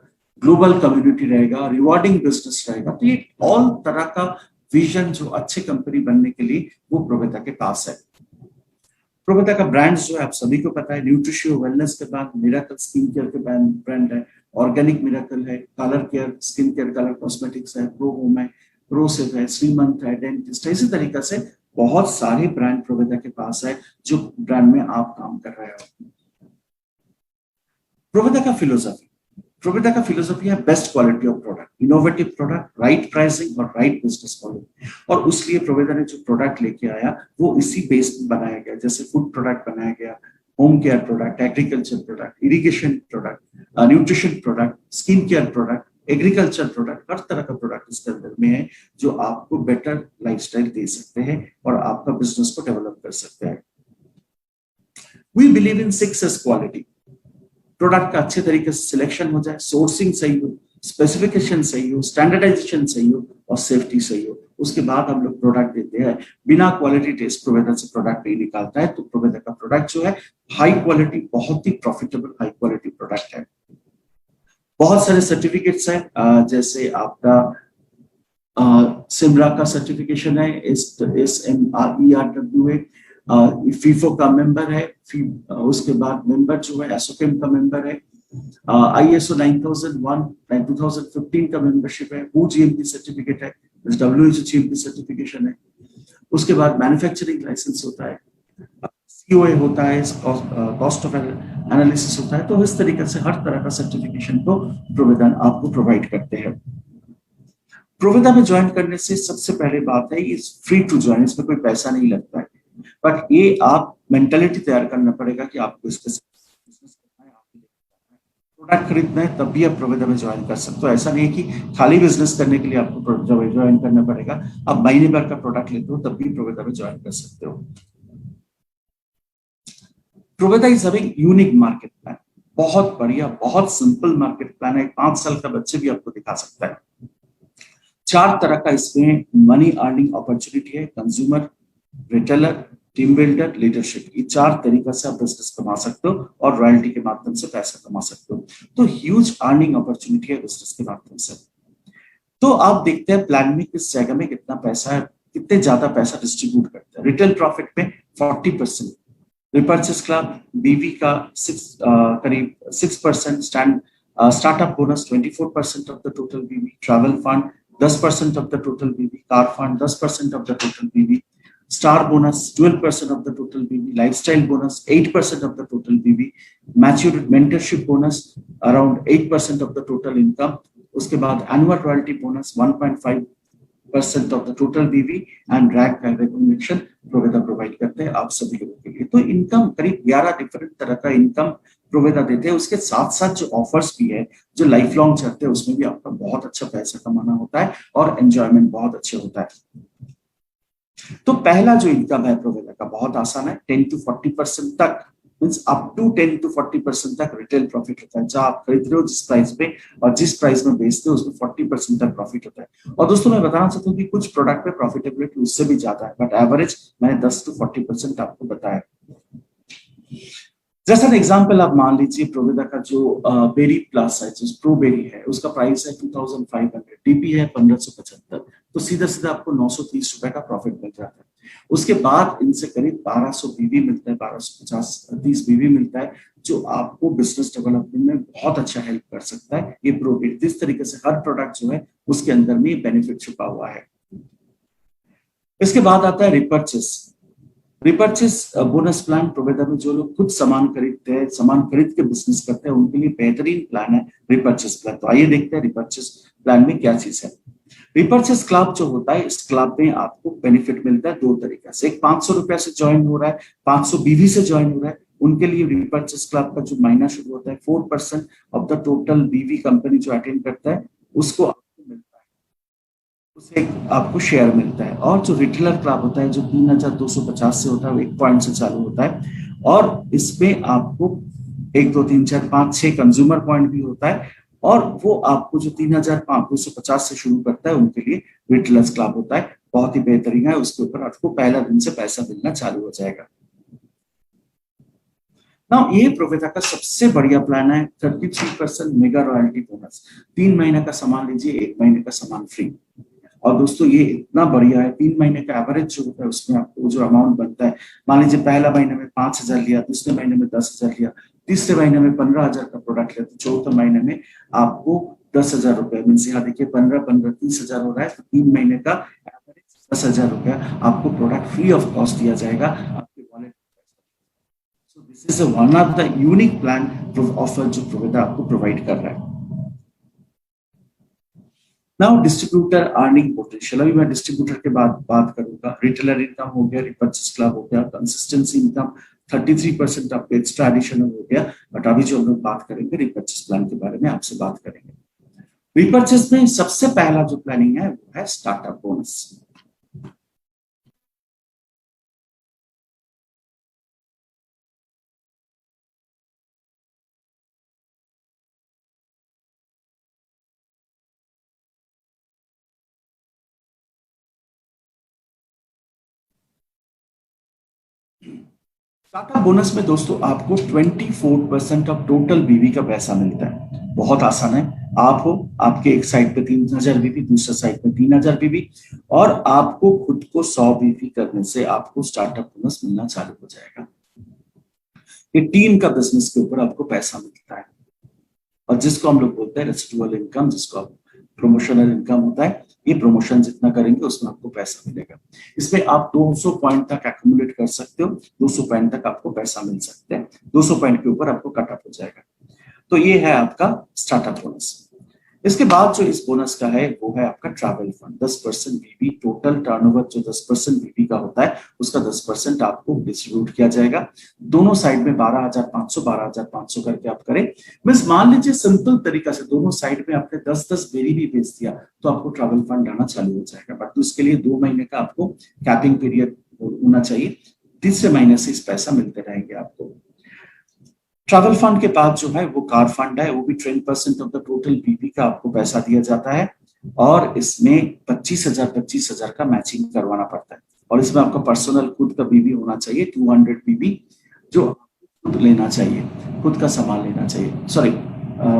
ग्लोबल कम्युनिटी रहेगा, रिवॉर्डिंग बिजनेस रहेगा, तो ये ऑल तरह का विजन जो अच्छे कंपनी बनने के लिए वो प्रोवेदा के पास है। प्रोवेदा का ब्रांड्स जो है आप सभी को पता है, न्यूट्रिशियो वेलनेस के बाद मिराकल स्किन केयर के ब्रांड है, ऑर्गेनिक मिराकल है, colour care skin care colour cosmetics है, प्रो होम है, प्रोसेव है, श्रीमंत है, डेंटिस्ट है, इसी तरीके से बहुत सारे ब्रांड प्रोवेदा के पास है जो ब्रांड में आप काम कर रहे हो। प्रोवेदा का फिलोसफी, प्रोविदा का फिलोसफी है best quality of product, innovative product, right pricing और राइट बिजनेस मॉडल। और उसलिए प्रोविदा ने जो प्रोडक्ट लेके आया वो इसी बेस में बनाया गया, जैसे फूड प्रोडक्ट बनाया गया, home care product, agriculture product, irrigation product, nutrition product, skin care product, agriculture product, हर तरह का प्रोडक्ट इसके अंदर में है जो आपको बेटर लाइफस्टाइल दे सकते हैं और आपका बिजनेस को डेवलप कर सकते हैं। We believe in 6S quality. Product का अच्छे तरीके से सिलेक्शन हो जाए, सोर्सिंग सही हो, स्पेसिफिकेशन सही हो, स्टैंडर्डाइजेशन सही हो और सेफ्टी सही हो, उसके बाद हम लोग प्रोडक्ट देते हैं। बिना क्वालिटी टेस्ट प्रोविदा से प्रोडक्ट नहीं निकालता है। तो प्रोविदा का प्रोडक्ट जो है हाई क्वालिटी, बहुत ही प्रॉफिटेबल हाई क्वालिटी प्रोडक्ट है। बहुत सारे सर्टिफिकेट्स हैं, जैसे आपका सिमरा का सर्टिफिकेशन है, SMRERWA, फीफो का मेंबर है, उसके बाद मेंबर जो है एसोकेम का मेंबर है, ISO 9001 2015 का मेंबरशिप है, वो GMP सर्टिफिकेट है, WHO GMP सर्टिफिकेशन है। उसके बाद मैन्युफैक्चरिंग लाइसेंस होता है, COA होता है, कॉस्ट ऑफ एनालिसिस होता है। तो इस तरीके से हर तरह का सर्टिफिकेशन को प्रोविदा आपको प्रोवाइड करते हैं। प्रोविदा में ज्वाइन करने से सबसे पहले बात है ये फ्री टू ज्वाइन, इसमें कोई पैसा नहीं लगता है, बट ये आप मेंटालिटी तैयार करना पड़ेगा कि आपको इसके प्रोडक्ट खरीदना है तब भी आप प्रोविदा में ज्वाइन कर सकते हो। ऐसा नहीं है कि खाली बिजनेस करने के लिए आपको ज्वाइन करना पड़ेगा। आप महीने भर का प्रोडक्ट लेते हो तब भी प्रोविदा में ज्वाइन कर सकते हो। Proveda is having unique market plan, बहुत बढ़िया, बहुत सिंपल मार्केट प्लान है, 5 साल का बच्चे भी आपको दिखा सकता है। 4 तरह का इसमें मनी अर्निंग अपॉर्चुनिटी है, consumer, retailer, team builder, leadership. ये 4 तरीका से आप बिजनेस कमा सकते हो और रॉयल्टी के माध्यम से पैसा कमा सकते हो। तो ह्यूज अर्निंग अपॉर्चुनिटी है बिजनेस के माध्यम से। तो आप देखते हैं प्लान में किस जगह में कितना पैसा है, कितने ज्यादा पैसा डिस्ट्रीब्यूट करते हैं। रिटेल प्रॉफिट में 40%, रिपर्चेस क्लब बीवी का करीब 6%, startup bonus 24% of the total BV, travel fund 10% of the total BV, car fund 10% of the total BV, star bonus 12% of the total BV, lifestyle bonus 8% of the total BV, mature mentorship bonus around 8% of the total income. उसके बाद annual royalty bonus 1.5% of the total BV and rank and recognition Proveda provide करते हैं आप सभी लोगों के लिए। तो इनकम करीब 11 डिफरेंट तरह का इनकम प्रोविदा देते हैं। उसके साथ साथ जो ऑफर्स भी है जो लाइफ लॉन्ग चलते हैं उसमें भी आपका बहुत अच्छा पैसा कमाना होता है और एंजॉयमेंट बहुत अच्छे होता है। तो पहला जो इनकम है प्रोविदा का बहुत आसान है, 10 to 40% तक, मींस अप टू 10 to 40% तक रिटेल प्रॉफिट होता है। जहां आप खरीद रहे हो जिस प्राइस पे और जिस प्राइस में बेचते हो उसमें 40% तक प्रॉफिट होता है। और दोस्तों मैं बताना चाहता हूँ कि कुछ प्रोडक्ट पे प्रॉफिटेबिलिटी उससे भी ज्यादा है, बट एवरेज मैंने 10 to 40% आपको बताया। जैसा एग्जाम्पल आप मान लीजिए प्रोविदा का जो बेरी प्लस है, जो स्ट्रॉबेरी है, उसका प्राइस है 2500, टीपी है 1575, तो सीधा सीधा आपको 930 रुपए का प्रॉफिट मिल जाता है। उसके बाद इनसे करीब 1200 बीवी मिलता है, 1250 बीवी मिलता है, जो आपको बिजनेस डेवलपमेंट में बहुत अच्छा हेल्प कर सकता है। ये प्रोडक्ट इस तरीके से हर प्रोडक्ट जो है उसके अंदर में बेनिफिट छुपा हुआ है। इसके बाद आता है रिपर्चेस। रिपर्चेस बोनस प्लान प्रोविदा में जो लोग खुद सामान खरीदते हैं, सामान खरीद के बिजनेस करते हैं, उनके लिए बेहतरीन प्लान है रिपर्चेस प्लान। तो आइए देखते हैं रिपर्चेस प्लान में क्या चीज है। रिपर्चेस क्लब जो होता है, इस क्लब में आपको बेनिफिट मिलता है 2 तरीके से। एक 500 रुपए से ज्वाइन हो रहा है, 500 बीवी से ज्वाइन हो रहा है, उनके लिए रिपर्चेस क्लब का जो महीना शुरू होता है 4% ऑफ द टोटल बीवी कंपनी जो अटेंड करता है उसको आपको मिलता है, उसे आपको शेयर मिलता है। और जो रिटेलर क्लब होता है जो 3250 से होता है, वो 1 पॉइंट से चालू होता है और इसमें आपको 1 2 3 4 5 6 कंज्यूमर पॉइंट भी होता है और वो आपको जो 3250 से शुरू करता है उनके लिए रिटेलर्स क्लब होता है, बहुत ही बेहतरीन है। उसके ऊपर आपको पहला दिन से पैसा मिलना चालू हो जाएगा। ना ये प्रोविदा का सबसे बढ़िया प्लान है 33% मेगा रॉयल्टी बोनस। 3 महीने का सामान लीजिए, 1 महीने का सामान फ्री। और दोस्तों ये इतना बढ़िया है, 3 महीने का एवरेज जो होता है उसमें आपको जो अमाउंट बनता है, मान लीजिए पहला महीने में 5000 लिया, दूसरे महीने में 10,000 लिया, तीसरे महीने में 15,000 का प्रोडक्ट लिया, तो चौथे महीने में आपको 10,000 रुपए, मीन्स यहाँ देखिए 15 30,000 हो रहा है, तो 3 महीने का एवरेज 10,000 रुपया आपको प्रोडक्ट फ्री ऑफ कॉस्ट दिया जाएगा आपके wallet. So this is one of the unique plan offer जो प्रोविदा आपको प्रोवाइड कर रहा है। नाउ डिस्ट्रीब्यूटर अर्निंग पोटेंशियल, अभी मैं डिस्ट्रीब्यूटर के बाद बात करूंगा। रिटेलर इनकम हो गया, रिपर्चेस क्लब हो गया, कंसिस्टेंसी इनकम 33% आपके एक्स्ट्रा एडिशनल हो गया। बट अभी जो हम लोग बात करेंगे रिपर्चेस प्लान के बारे में आपसे बात करेंगे। रिपर्चेस में सबसे पहला जो प्लानिंग है वो है स्टार्टअप बोनस। स्टार्टअप बोनस में दोस्तों आपको 24% ऑफ टोटल बीवी का पैसा मिलता है। बहुत आसान है। आप हो, आपके एक साइड पे 3000 बीवी, दूसरे साइड पे 3000 बीवी, और आपको खुद को 100 बीवी करने से आपको स्टार्टअप बोनस मिलना चालू हो जाएगा। ये टीम का बिजनेस के ऊपर आपको पैसा मिलता है, और जिसको हम लोग बोलते हैं रेसिडुअल इनकम, जिसको आप प्रमोशनल इनकम होता है। ये प्रमोशन जितना करेंगे उसमें आपको पैसा मिलेगा। इसमें आप 200 पॉइंट तक एक्यूमुलेट कर सकते हो, 200 पॉइंट तक आपको पैसा मिल सकता है। 200 पॉइंट के ऊपर आपको कट ऑफ हो जाएगा। तो ये है आपका स्टार्टअप बोनस। इसके बाद जो इस बोनस का है वो है आपका ट्रैवल फंड। 10% बीबी, टोटल टर्नओवर जो 10% बीबी का होता है उसका 10% आपको डिस्ट्रीब्यूट किया जाएगा। दोनों साइड में 12,500 करके आप करें। बस मान लीजिए सिंपल तरीका से दोनों साइड में आपने 10-10 बेरी भी बेच दिया तो आपको ट्रैवल फंड आना चालू हो जाएगा। बट तो इसके लिए 2 महीने का आपको कैपिंग पीरियड होना चाहिए। तीसरे महीने से इस पैसा मिलते रहेंगे आपको। ट्रैवल फंड के बाद जो है वो कार फंड है, वो भी 10% ऑफ द टोटल बीबी का आपको पैसा दिया जाता है, और इसमें 25,000 का मैचिंग करवाना पड़ता है। और इसमें आपका पर्सनल खुद का बीबी होना चाहिए, 200 बीबी जो खुद लेना चाहिए, खुद का सामान लेना चाहिए। सॉरी,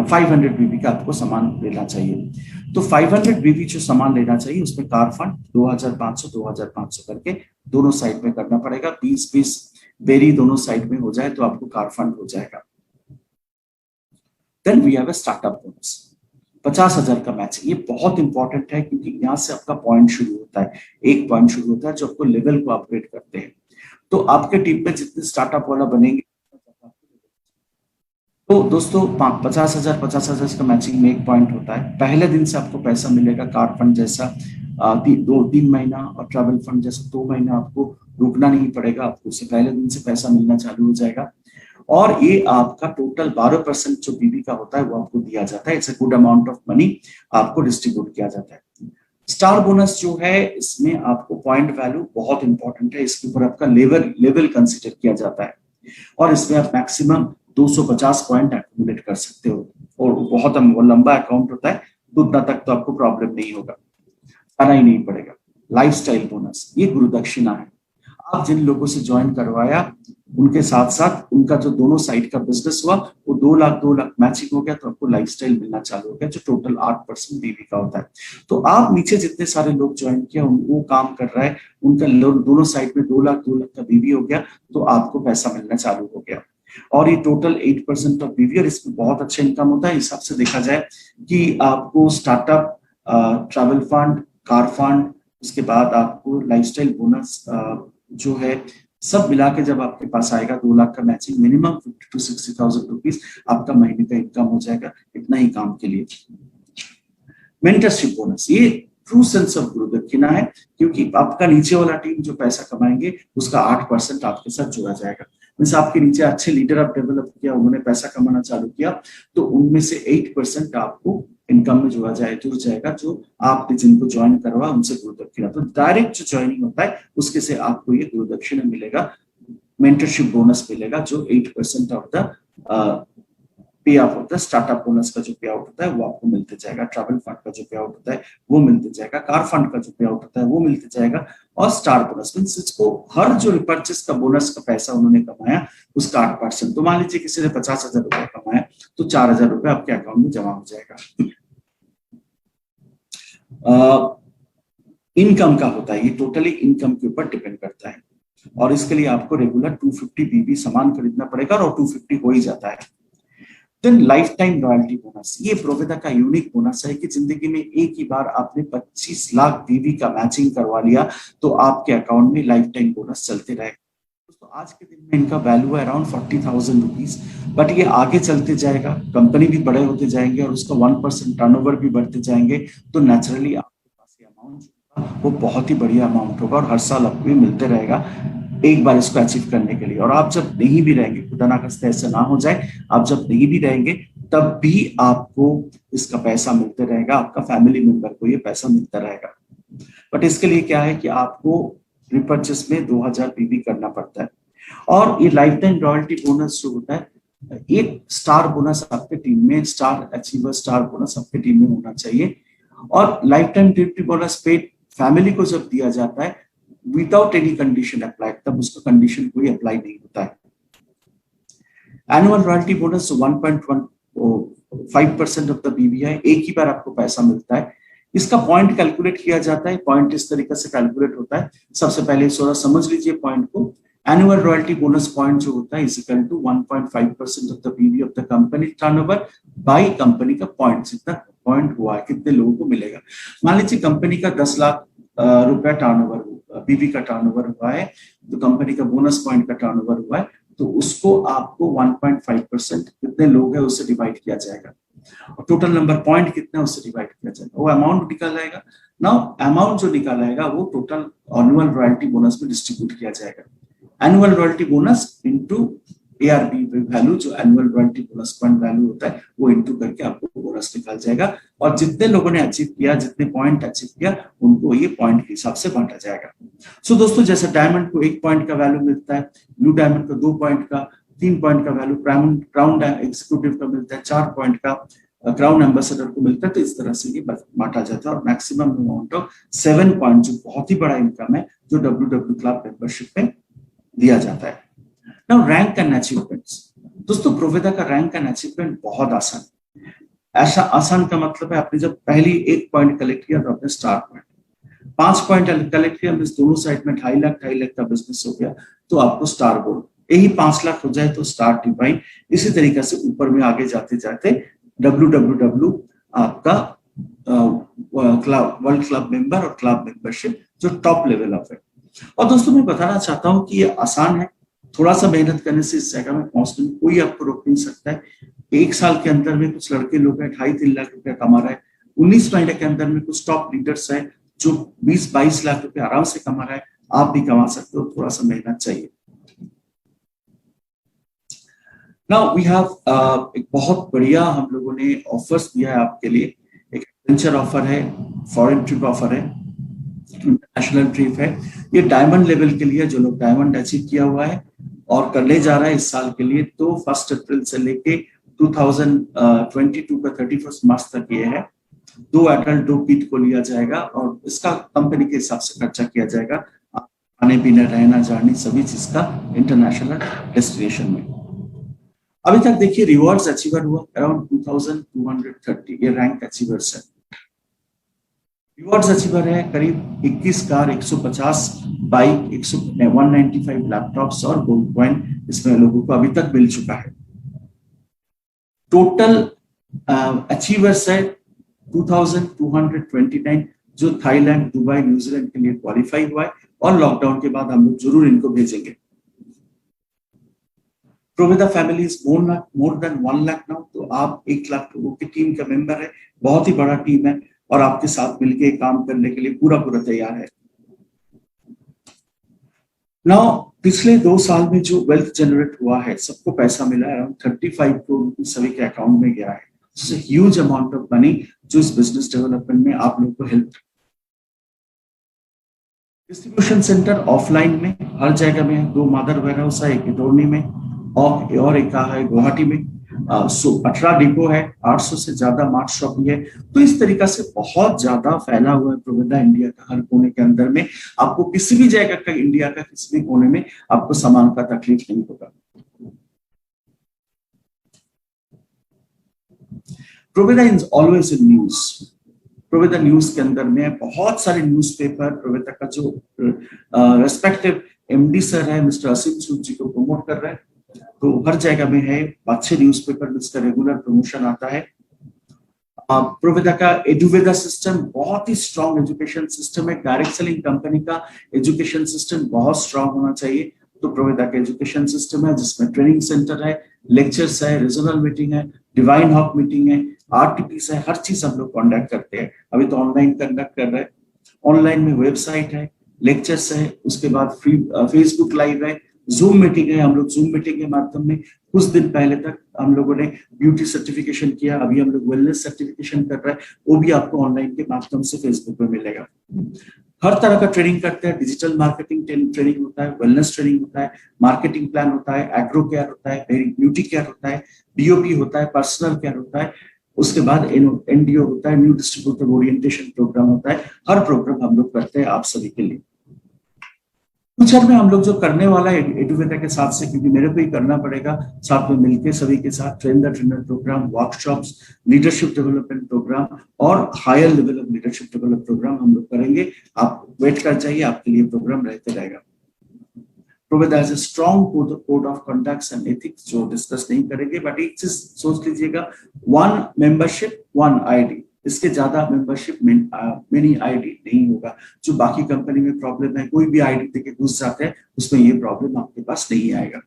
500 बीबी का आपको सामान लेना चाहिए। तो 500 बीबी जो सामान लेना चाहिए उसमें कार फंड 2,500 करके दोनों साइड में करना पड़ेगा। 20-20 बेरी दोनों साइड में हो जाए तो आपको कार फंड हो जाएगा। Then we have a startup bonus, 50,000 का मैच। ये बहुत इंपॉर्टेंट है क्योंकि यहाँ से आपका पॉइंट शुरू होता है। एक पॉइंट शुरू होता है जो आपको लेवल को अपग्रेड करते हैं। तो आपके टीम में जितने स्टार्टअप वाला बनेंगे, तो दोस्तों 50,000 का मैचिंग में एक पॉइंट होता है। पहले दिन से आपको पैसा मिलेगा। कार फंड जैसा 2-3 महीना, और ट्रैवल फंड जैसा 2 महीना आपको रुकना नहीं पड़ेगा। आपको उससे पहले दिन से पैसा मिलना चालू हो जाएगा। और ये आपका टोटल 12% जो बीबी का होता है वो आपको दिया जाता है। It's a good amount of money आपको डिस्ट्रीब्यूट किया जाता है। स्टार बोनस जो है इसमें आपको पॉइंट वैल्यू बहुत इंपॉर्टेंट है। इसके ऊपर आपका लेवल कंसिडर किया जाता है, और इसमें आप मैक्सिमम 250 पॉइंट एक्यूमुलेट कर सकते हो। और बहुत लंबा अकाउंट होता है, तो उतना तक तो आपको प्रॉब्लम नहीं होगा, आना ही नहीं पड़ेगा। लाइफस्टाइल बोनस, ये गुरु दक्षिणा है। आप जिन लोगों से ज्वाइन करवाया उनके साथ साथ उनका जो दोनों साइड का बिजनेस हुआ वो 2 लाख मैचिंग हो गया, तो आपको लाइफस्टाइल मिलना चालू हो गया जो टोटल 8% बीवी का होता है। तो आप नीचे जितने सारे लोग ज्वाइन किया वो काम कर रहा है, उनका दोनों साइड में 2 लाख का बीवी हो गया, तो आपको पैसा मिलना चालू हो गया। और ये टोटल 8% ऑफ बीवी, और इसमें बहुत अच्छा इनकम होता है। हिसाब से देखा जाए कि आपको startup, travel fund, car fund, उसके बाद आपको लाइफस्टाइल बोनस जो है सब मिला के जब आपके पास आएगा 2 लाख का मैचिंग, मिनिमम 50,000 to 60,000 रुपीज आपका महीने का इनकम हो जाएगा इतना ही काम के लिए। मेंटरशिप बोनस, ये ट्रू सेंस ऑफ गुरु दक्षिणा है, क्योंकि आपका नीचे वाला टीम जो पैसा कमाएंगे उसका 8% आपके साथ जुड़ा जाएगा। मीन्स आपके नीचे अच्छे लीडर आप डेवलप किया, उन्होंने पैसा कमाना चालू किया, तो उनमें से 8% आपको इनकम में जुड़ जाएगा जो आपने जिनको ज्वाइन करवा उनसे गुरु दक्षिणा। तो डायरेक्ट जो ज्वाइनिंग होता है उसके से आपको ये गुरु दक्षिणा मिलेगा, मेंटरशिप बोनस मिलेगा, जो 8% ऑफ द पे आउट होता है। स्टार्टअप बोनस का जो पे आउट होता है वो आपको मिलते जाएगा, ट्रैवल फंड का जो पे आउट होता है वो मिलते जाएगा, कार फंड का जो पे आउट होता है वो मिलते जाएगा, और स्टार बोनस मीन्स इसको हर जो रिपर्चेस का बोनस का पैसा उन्होंने कमाया उसका 8%। तो मान लीजिए किसी ने 50,000 रुपया कमाया तो 4,000 रुपया आपके अकाउंट में जमा हो जाएगा। इनकम का होता है, ये टोटली इनकम के ऊपर डिपेंड करता है, और इसके लिए आपको रेगुलर 250 बीबी सामान खरीदना पड़ेगा, और 250 हो ही जाता है। Then life time royalty bonus, ये प्रोविता का यूनिक बोनस है कि जिंदगी में एक ही बार आपने 25 लाख बीवी का मैचिंग करवा लिया तो आपके अकाउंट में लाइफ टाइम बोनस चलते रहेगा। तो आज के दिन में इनका वैल्यू है अराउंड 40,000 रुपीज, बट ये आगे चलते जाएगा, कंपनी भी बड़े होते जाएंगे और उसका 1% टर्नओवर भी बढ़ते जाएंगे, तो नेचुरली आपके पास ये अमाउंट वो बहुत ही बढ़िया अमाउंट होगा और हर साल आपको भी मिलते रहेगा एक बार इसको अचीव करने के लिए। और आप जब नहीं भी रहेंगे, खुदा ना खास्ता ऐसा ना हो जाए, आप जब नहीं भी रहेंगे तब भी आपको इसका पैसा मिलते रहेगा, आपका फैमिली मेंबर को ये पैसा मिलता रहेगा। बट इसके लिए क्या है कि आपको रिपर्चेस में 2000 पीवी करना पड़ता है। और ये लाइफ टाइम रॉयल्टी बोनस जो होता है, एक स्टार बोनस आपके टीम में, स्टार अचीवर स्टार बोनस आपके टीम में होना चाहिए। और life time deputy bonus paid family को जब दिया जाता है विदाउट एनी कंडीशन अप्लाई, तब उसका कंडीशन कोई अप्लाई नहीं होता है। Annual royalty bonus 1.15% of the BBI, एक ही बार आपको पैसा मिलता है। इसका पॉइंट कैलकुलेट किया जाता है। पॉइंट इस तरीके से कैलकुलेट होता है, सबसे पहले थोड़ा समझ लीजिए पॉइंट को। एनुअल रॉयल्टी बोनस पॉइंट जो होता है is equal to 1.5% of the PV of the company turnover by company का पॉइंट, जितना पॉइंट हुआ है कितने लोगों को मिलेगा। मान लीजिए कंपनी का 10 लाख रुपया टर्नओवर, पीवी का टर्नओवर हुआ है, तो कंपनी का बोनस पॉइंट का टर्नओवर हुआ है, तो उसको आपको 1.5% कितने लोग हैं उससे डिवाइड किया जाएगा, और टोटल नंबर पॉइंट कितना है उससे डिवाइड किया जाएगा, वो अमाउंट निकाल आएगा। नाउ अमाउंट जो निकाला आएगा वो टोटल एनुअल रॉयल्टी बोनस में डिस्ट्रीब्यूट किया जाएगा। Annual royalty bonus into ARB value, जो annual royalty bonus point value होता है, वो इनटू करके आपको बोनस निकाल जाएगा। और जितने लोगों ने अचीव किया, जितने पॉइंट अचीव किया, उनको ये पॉइंट के हिसाब से बांटा जाएगा। सो दोस्तों, जैसे डायमंड को 1 पॉइंट का वैल्यू मिलता है, ब्लू डायमंड को 2 पॉइंट का, 3 पॉइंट का वैल्यू क्राउन एग्जीक्यूटिव का मिलता है, 4 पॉइंट का क्राउन एम्बेसडर को मिलता है। तो इस तरह से ये बांटा जाता है। और मैक्सिमम अमाउंट ऑफ 7 पॉइंट, जो बहुत ही बड़ा इनकम है, जो WW क्लब मेंबरशिप में दिया जाता है। Now rank and achievements. दोस्तों, प्रोविदा का रैंक एंड अचीवमेंट बहुत आसान। ऐसा आसान का मतलब है, आपने जब पहली 1 पॉइंट कलेक्ट किया तो आपने स्टार पॉइंट, 5 पॉइंट कलेक्ट किया, दोनों साइड में 2.5 लाख का बिजनेस हो गया तो आपको स्टार गोल्ड, यही 5 लाख हो जाए तो स्टार डिवाइन। इसी तरीके से ऊपर में आगे जाते जाते WWW आपका वर्ल्ड क्लब मेंबर और क्लब मेंबरशिप, जो टॉप लेवल ऑफ है। और दोस्तों, मैं बताना चाहता हूं कि ये आसान है, थोड़ा सा मेहनत करने से इस जगह में पहुंचने में कोई आपको रोक नहीं सकता है। 1 साल के अंदर में कुछ लड़के लोग हैं 2.5-3 लाख रुपया कमा रहा है, 19 महीने के अंदर में कुछ टॉप लीडर्स है जो 20-22 लाख रुपए आराम से कमा रहा है। आप भी कमा सकते हो, थोड़ा सा मेहनत चाहिए। नाउ वी हैव एक बहुत बढ़िया हम लोगों ने ऑफर्स दिया है आपके लिए। एक एडवेंचर ऑफर है, फॉरेन ट्रिप ऑफर है, इंटरनेशनल ट्रिप है। ये डायमंड लेवल के लिए, जो लोग डायमंड अचीव किया हुआ है और करने जा रहा है इस साल के लिए, तो 1 अप्रैल से लेके 2022 का 31 मार्च तक ये है। 2 एडल्ट 2 किड को लिया जाएगा और इसका कंपनी के हिसाब से खर्चा किया जाएगा, खाने पीने रहना जाने सभी चीज का इंटरनेशनल डेस्टिनेशन में। अभी तक देखिए रिवॉर्ड्स अचीवर हुआ अराउंड 2230, ये रैंक अचीवर्स है। रिवॉर्ड्स अचीवर है करीब 21 कार, 150 बाइक, 195 लैपटॉप्स और गोल्ड कॉइन इसमें लोगों को अभी तक मिल चुका है। टोटल अचीवर्स है 2229, जो थाईलैंड, दुबई, न्यूजीलैंड के लिए क्वालिफाई हुआ है और लॉकडाउन के बाद हम लोग जरूर इनको भेजेंगे। Proveda family is more than 1 lakh now, तो आप 1 लाख लोगों की टीम का मेंबर है, बहुत ही बड़ा टीम है और आपके साथ मिलकर काम करने के लिए पूरा तैयार है। नाउ पिछले 2 साल में जो वेल्थ जनरेट हुआ है, सबको पैसा मिला है, अराउंड 35 करोड़ सभी के अकाउंट में गया है। ह्यूज अमाउंट ऑफ मनी जो इस बिजनेस डेवलपमेंट में आप लोगों को हेल्प। डिस्ट्रीब्यूशन सेंटर ऑफलाइन में हर जगह में 2 मदर वेयरहाउस है, एक इटोरनी में और एक है गुवाहाटी में। 18 डिपो है, 800 से ज्यादा मार्ट शॉप भी है। तो इस तरीका से बहुत ज्यादा फैला हुआ है प्रोविदा इंडिया का हर कोने के अंदर में। आपको किसी भी जगह का, इंडिया का किसी भी कोने में आपको सामान का तकलीफ नहीं होगा। Proveda is always in news. Proveda news के अंदर में बहुत सारे न्यूज़पेपर, प्रोविदा का जो रेस्पेक्टिव एमडी सर है मिस्टर असीम सूद जी को प्रमोट कर रहे हैं, तो हर जगह में है। अच्छे न्यूज़पेपर जिसका रेगुलर प्रमोशन आता है। प्रोविदा का एडुवेदा सिस्टम बहुत ही स्ट्रॉन्ग एजुकेशन सिस्टम है। डायरेक्ट सेलिंग कंपनी का एजुकेशन सिस्टम बहुत स्ट्रॉन्ग होना चाहिए। तो प्रोवेदा का एजुकेशन सिस्टम है जिसमें ट्रेनिंग सेंटर है, लेक्चर्स है, रीजनल मीटिंग है, डिवाइन हॉक मीटिंग है, आरटीपीस है, हर चीज हम लोग कंडक्ट करते हैं। अभी तो ऑनलाइन कंडक्ट कर रहे हैं। ऑनलाइन में वेबसाइट है, लेक्चर्स है, उसके बाद फ्री फेसबुक लाइव है, जूम मीटिंग है। हम लोग जूम मीटिंग के माध्यम में कुछ दिन पहले तक हम लोगों ने ब्यूटी सर्टिफिकेशन किया, अभी हम लोग वेलनेस सर्टिफिकेशन कर रहे हैं, वो भी आपको ऑनलाइन के माध्यम से फेसबुक पे मिलेगा। हर तरह का ट्रेनिंग करते हैं, डिजिटल मार्केटिंग ट्रेनिंग होता है, वेलनेस ट्रेनिंग होता है, मार्केटिंग प्लान होता है, एग्रो केयर होता है, ब्यूटी केयर होता है, बीओपी होता है, पर्सनल केयर होता है, उसके बाद एनडीओ होता है, न्यू डिस्ट्रीब्यूटर ओरिएंटेशन प्रोग्राम होता है। हर प्रोग्राम हम लोग करते हैं आप सभी के लिए। फ्यूचर में हम लोग जो करने वाला है एडुवेटा के साथ से, क्योंकि मेरे को ही करना पड़ेगा, साथ में मिलके सभी के साथ train the trainer program, workshops, leadership development program और higher level of leadership develop program हम लोग करेंगे। आप वेट कर जाइए, आपके लिए प्रोग्राम रहते रहेगा। Proveda has a strong code of conducts and ethics, जो डिस्कस नहीं करेंगे, बट एक चीज सोच लीजिएगा, वन मेंबरशिप वन आईडी, इसके ज्यादा मेंबरशिप मेनी आईडी नहीं होगा। जो बाकी कंपनी में प्रॉब्लम है, कोई भी आईडी देके घुस जाते हैं, उसमें ये प्रॉब्लम आपके पास नहीं आएगा।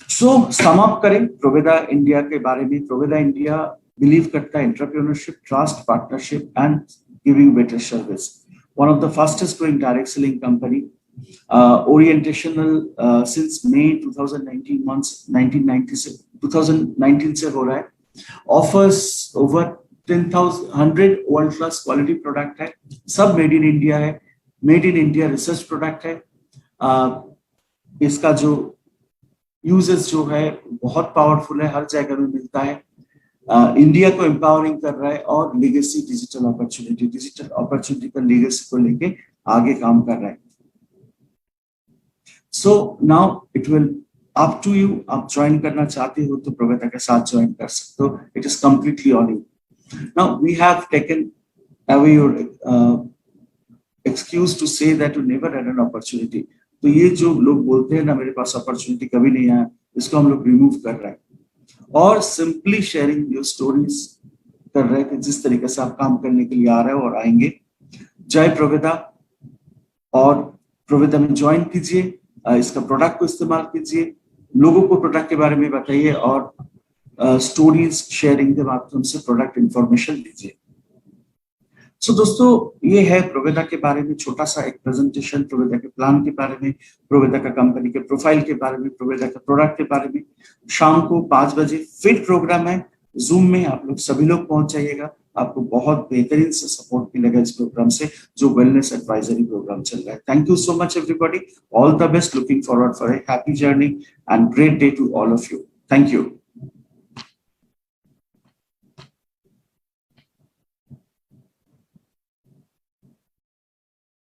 सो सम अप करें प्रोवेदा इंडिया के बारे में। प्रोवेदा इंडिया बिलीव करता है entrepreneurship, trust, partnership and giving better service. One of the fastest growing direct selling company, orientational since May 2019 से हो रहा है। Offers over 10,100 world class quality product है, सब मेड इन इंडिया है, made in India research product है। इसका जो यूजेस जो है बहुत पावरफुल है, हर जगह में मिलता है, इंडिया को एम्पावरिंग कर रहा है और लेगेसी डिजिटल अपॉर्चुनिटी का लेगेसी को लेके आगे काम कर रहा है। So now it will up to you, आप ज्वाइन करना चाहते हो तो प्रोवेदा के साथ ज्वाइन कर सकते हो। It is completely on you. Now we have taken away your excuse to say that you never had an opportunity. तो ये जो लोग बोलते हैं ना मेरे पास अपॉर्चुनिटी कभी नहीं आया, इसको हम लोग रिमूव कर रहे हैं और सिंपली शेयरिंग योर स्टोरीज कर रहे थे, जिस तरीके से आप काम करने के लिए आ रहे हो और आएंगे। जय प्रोवेदा, और प्रोवेदा में ज्वाइन कीजिए, इसका प्रोडक्ट को इस्तेमाल कीजिए, लोगों को प्रोडक्ट के बारे में बताइए और स्टोरीज शेयरिंग के माध्यम से प्रोडक्ट इंफॉर्मेशन दीजिए। सो दोस्तों, ये है प्रोवेदा के बारे में छोटा सा एक प्रेजेंटेशन, प्रोवेदा के प्लान के बारे में, प्रोवेदा का कंपनी के प्रोफाइल के बारे में, प्रोवेदा के प्रोडक्ट के बारे में। शाम को 5 बजे फिर प्रोग्राम है जूम में, आप लोग सभी लोग पहुंच जाइएगा। आपको बहुत बेहतरीन से सपोर्ट मिलेगा इस प्रोग्राम से, जो वेलनेस एडवाइजरी प्रोग्राम चल रहा है। Thank you so much everybody, all the best, looking forward for a happy journey and great day to all of you. Thank you.